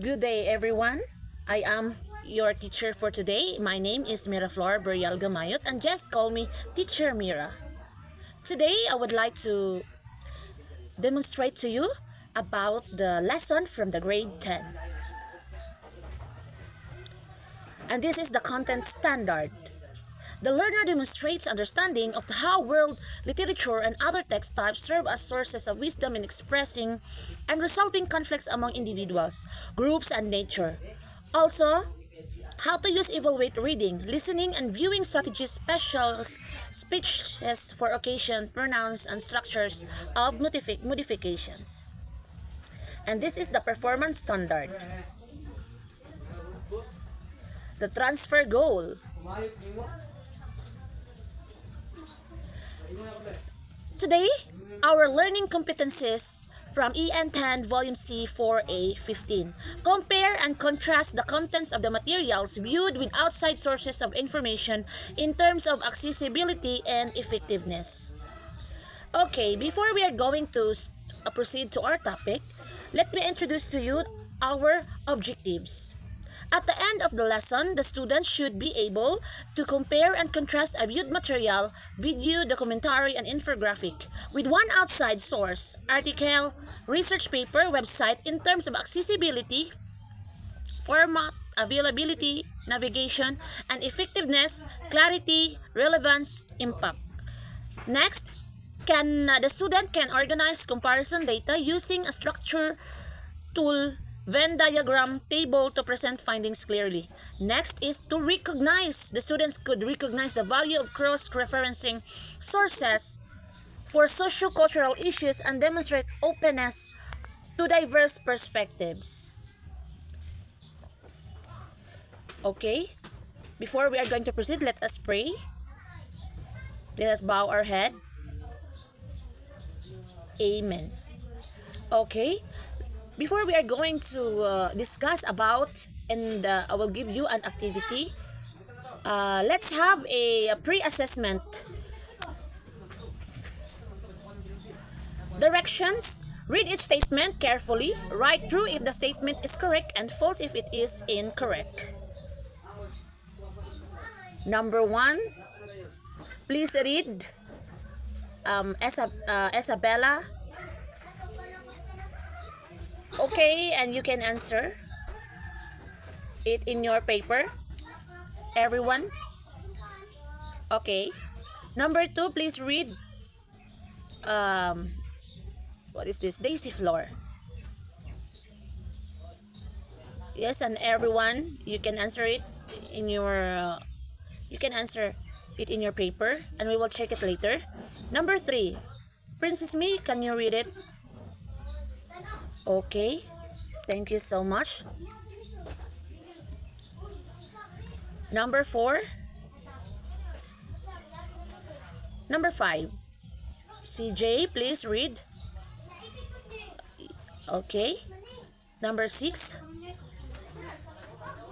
Good day, everyone. I am your teacher for today. My name is Miraflor Burial Gamayot, and just call me Teacher Mira. Today, I would like to demonstrate to you about the lesson from the grade 10. And this is the content standard. The learner demonstrates understanding of how world literature and other text types serve as sources of wisdom in expressing and resolving conflicts among individuals, groups, and nature. Also, how to use evaluate reading, listening, and viewing strategies, special speeches for occasion, pronouns, and structures of modifications. And this is the performance standard. The transfer goal. Today, our learning competencies from EN10 Volume C 4A15. Compare and contrast the contents of the materials viewed with outside sources of information in terms of accessibility and effectiveness. Okay, before we are going to proceed to our topic, let me introduce to you our objectives. At the end of the lesson, the students should be able to compare and contrast a viewed material, video, documentary, and infographic with one outside source, article, research paper, website in terms of accessibility, format, availability, navigation, and effectiveness, clarity, relevance, impact. Next, the student can organize comparison data using a structure tool, Venn diagram, table to present findings clearly. Next is to recognize. The students could recognize the value of cross-referencing sources for socio-cultural issues and demonstrate openness to diverse perspectives. Okay, before we are going to proceed, let us pray. Let us bow our head. Amen. Okay. Before we are going to discuss about and I will give you an activity, let's have a pre-assessment. Directions. Read each statement carefully. Write true if the statement is correct and false if it is incorrect. Number 1. Please read Isabella. Okay, and you can answer it in your paper. Everyone? Okay. Number 2, please read what is this? Daisy Floor. Yes, and everyone, you can answer it in your paper, and we will check it later. Number 3, Princess Me, can you read it? Okay, thank you so much. Number 4. Number 5, CJ, please read. Okay. Number 6.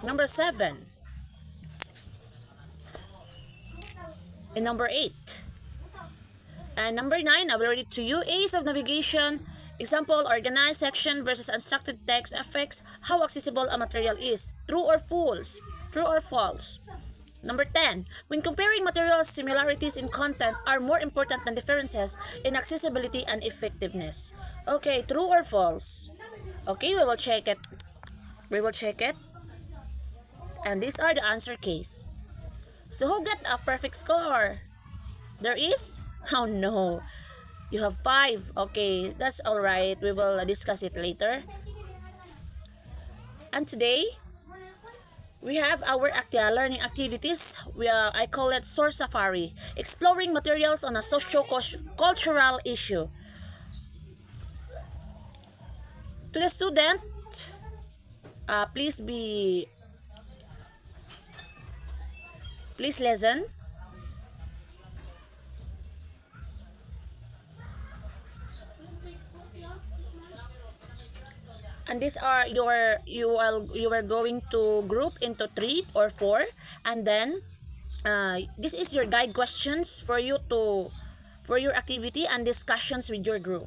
Number 7. And number 8. And number 9, I will read it to you. A's of navigation. Example, organized section versus unstructured text affects how accessible a material is. True or false? True or false? Number 10. When comparing materials, similarities in content are more important than differences in accessibility and effectiveness. Okay, true or false? Okay, we will check it. We will check it. And these are the answer case. So who got a perfect score? There is? Oh no. You have 5. Okay, that's alright. We will discuss it later. And today, we have our learning activities. I call it Source Safari, exploring materials on a socio-cultural issue. To the student, please listen. And these are you are going to group into 3 or 4, and then this is your guide questions for your activity and discussions with your group.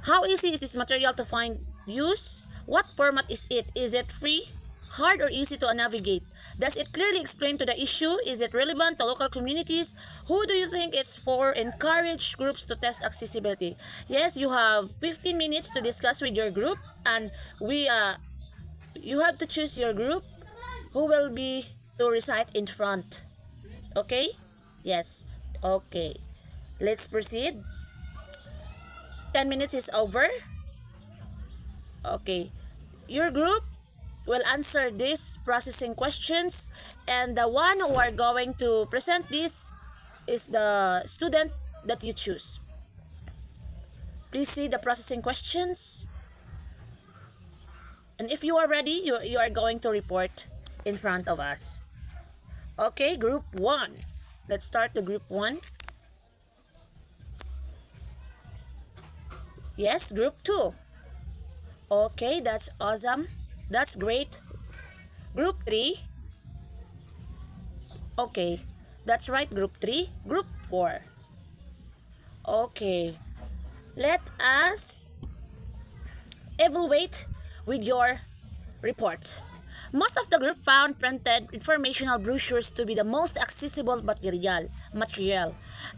How easy is this material to find, use? What format is it? Is it free, hard, or easy to navigate? Does it clearly explain to the issue? Is it relevant to local communities? Who do you think it's for? Encourage groups to test accessibility. Yes, you have 15 minutes to discuss with your group, and you have to choose your group who will be to recite in front. Okay? Yes. Okay. Let's proceed. 10 minutes is over. Okay. Your group will answer these processing questions, and the one who are going to present this is the student that you choose. Please see the processing questions. And if you are ready, you are going to report in front of us. Okay, group 1. Let's start the group 1. Yes, group 2. Okay, that's awesome. That's great. Group 3. Okay, that's right, group 3. Group 4. Okay, let us evaluate with your report. Most of the group found printed informational brochures to be the most accessible material.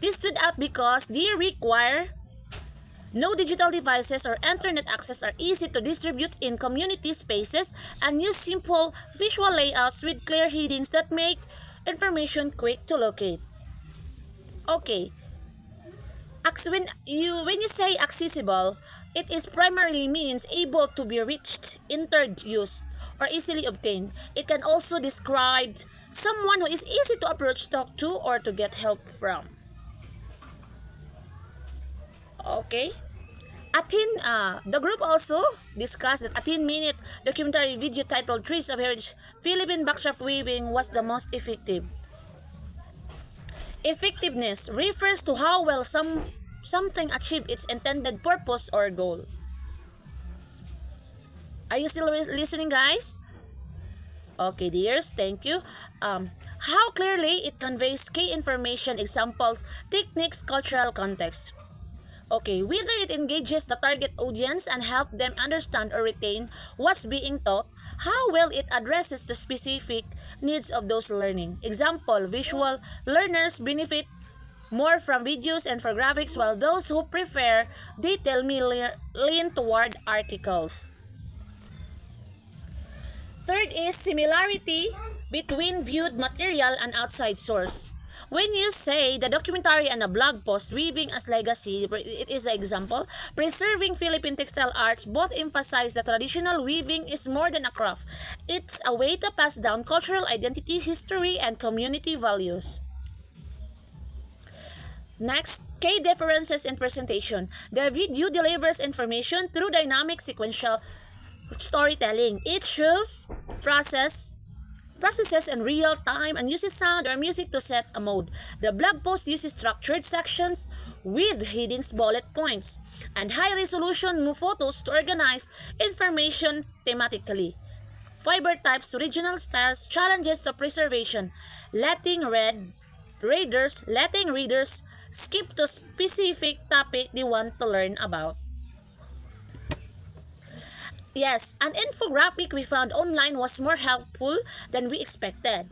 This stood out because they require no digital devices or internet access, are easy to distribute in community spaces, and use simple visual layouts with clear headings that make information quick to locate. Okay. When you say accessible, it is primarily means able to be reached, entered, used, or easily obtained. It can also describe someone who is easy to approach, talk to, or to get help from. Okay. The group also discussed that a 10-minute documentary video titled Trees of Heritage Philippine Backstroke Weaving was the most effective. Effectiveness refers to how well something achieved its intended purpose or goal. Are you still listening, guys? Okay, dears, thank you. How clearly it conveys key information, examples, techniques, cultural context. Okay, whether it engages the target audience and help them understand or retain what's being taught, how well it addresses the specific needs of those learning. Example, visual learners benefit more from videos and infographics, while those who prefer detail may lean toward articles. Third is similarity between viewed material and outside source. When you say the documentary and a blog post, weaving as legacy, it is an example. Preserving Philippine textile arts both emphasize that traditional weaving is more than a craft. It's a way to pass down cultural identity, history, and community values. Next, key differences in presentation. The video delivers information through dynamic sequential storytelling. It shows processes in real time and uses sound or music to set a mood. The blog post uses structured sections with headings, bullet points, and high-resolution photos to organize information thematically. Fiber types, regional styles, challenges to preservation, letting readers skip to specific topic they want to learn about. Yes, an infographic we found online was more helpful than we expected.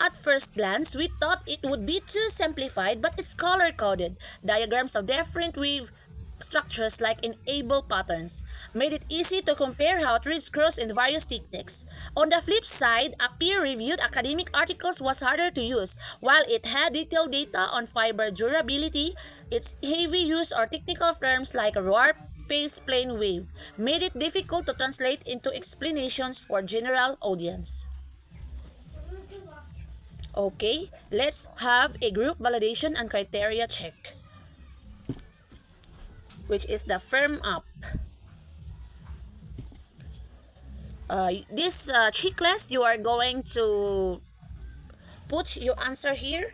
At first glance, we thought it would be too simplified, but it's color-coded. Diagrams of different weave structures like enable patterns made it easy to compare how threads cross in various techniques. On the flip side, a peer-reviewed academic articles was harder to use. While it had detailed data on fiber durability, its heavy use or technical terms like warp, phase, plane wave made it difficult to translate into explanations for general audience. Okay, let's have a group validation and criteria check, which is the firm up. This checklist, you are going to put your answer here.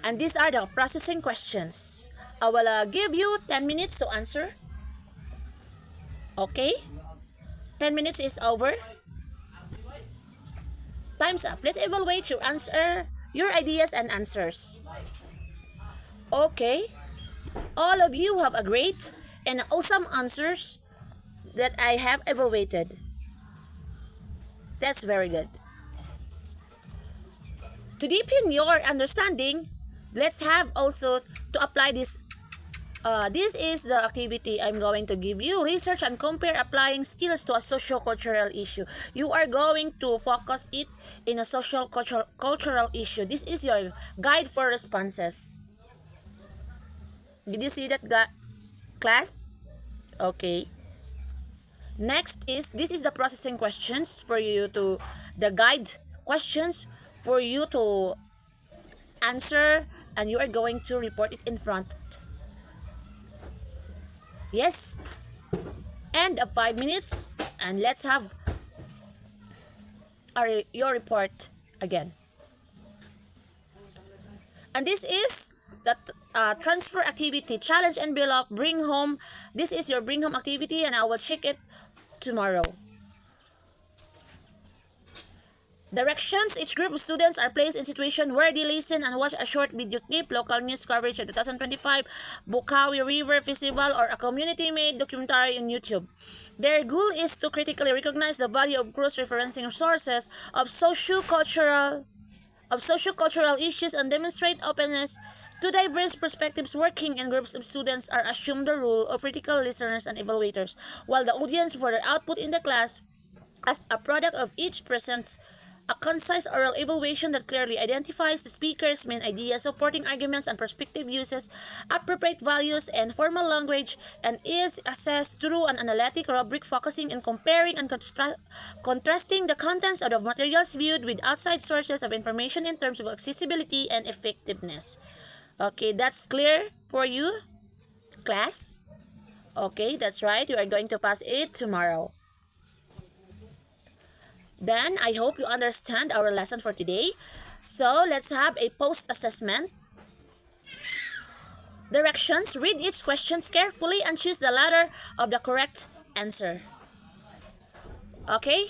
And these are the processing questions. I will give you 10 minutes to answer. Okay? 10 minutes is over. Time's up. Let's evaluate your answer, your ideas and answers. Okay. All of you have a great and awesome answers that I have evaluated. That's very good. To deepen your understanding, let's have also to apply this. This is the activity I'm going to give you. Research and compare applying skills to a socio-cultural issue. You are going to focus it in a social-cultural issue. This is your guide for responses. Did you see that, class? Okay. Next is, this is the processing questions for you to, the guide questions for you to answer, and you are going to report it in front. Yes. End of 5 minutes, and let's have your report again. And this is the transfer activity, challenge envelope, bring home. This is your bring home activity, and I will check it tomorrow. Directions: each group of students are placed in situation where they listen and watch a short video clip, local news coverage of 2025 Bukawi River Festival, or a community-made documentary on YouTube. Their goal is to critically recognize the value of cross-referencing sources of socio-cultural issues and demonstrate openness to diverse perspectives. Working in groups of students are assumed the role of critical listeners and evaluators, while the audience for their output in the class as a product of each presents a concise oral evaluation that clearly identifies the speaker's main ideas, supporting arguments and perspective, uses appropriate values and formal language, and is assessed through an analytic rubric focusing on comparing and contrasting the contents of the materials viewed with outside sources of information in terms of accessibility and effectiveness. Okay, that's clear for you, class? Okay, that's right. You are going to pass it tomorrow. Then, I hope you understand our lesson for today. So, let's have a post-assessment. Directions: read each question carefully and choose the letter of the correct answer. Okay?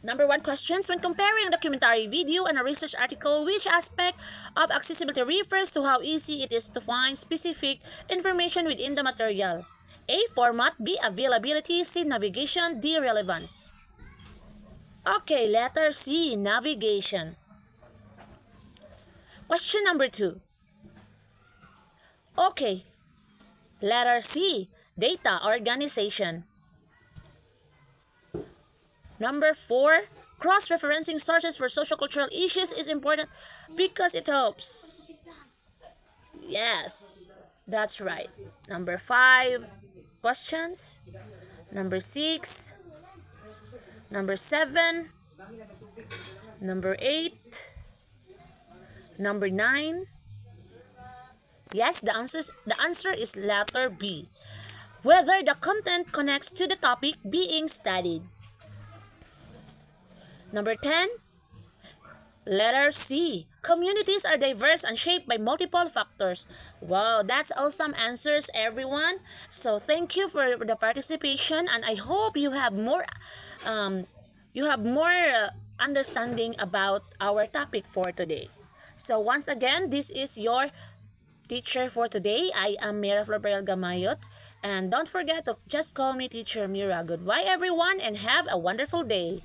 Number 1 questions. When comparing a documentary video and a research article, which aspect of accessibility refers to how easy it is to find specific information within the material? A. Format. B. Availability. C. Navigation. D. Relevance. Okay, letter C, navigation. Question number 2. Okay, letter C, data organization. Number 4, cross-referencing sources for social-cultural issues is important because it helps. Yes, that's right. Number 5, questions. Number 6. Number 7, number 8, number 9. Yes, the answer is letter B. Whether the content connects to the topic being studied. Number 10, letter C. Communities are diverse and shaped by multiple factors. Wow, that's awesome answers, everyone. So thank you for the participation, and I hope you have more understanding about our topic for today. So once again, this is your teacher for today. I am Mira Florel Gamayot, and don't forget to just call me Teacher Mira. Goodbye, everyone, and have a wonderful day.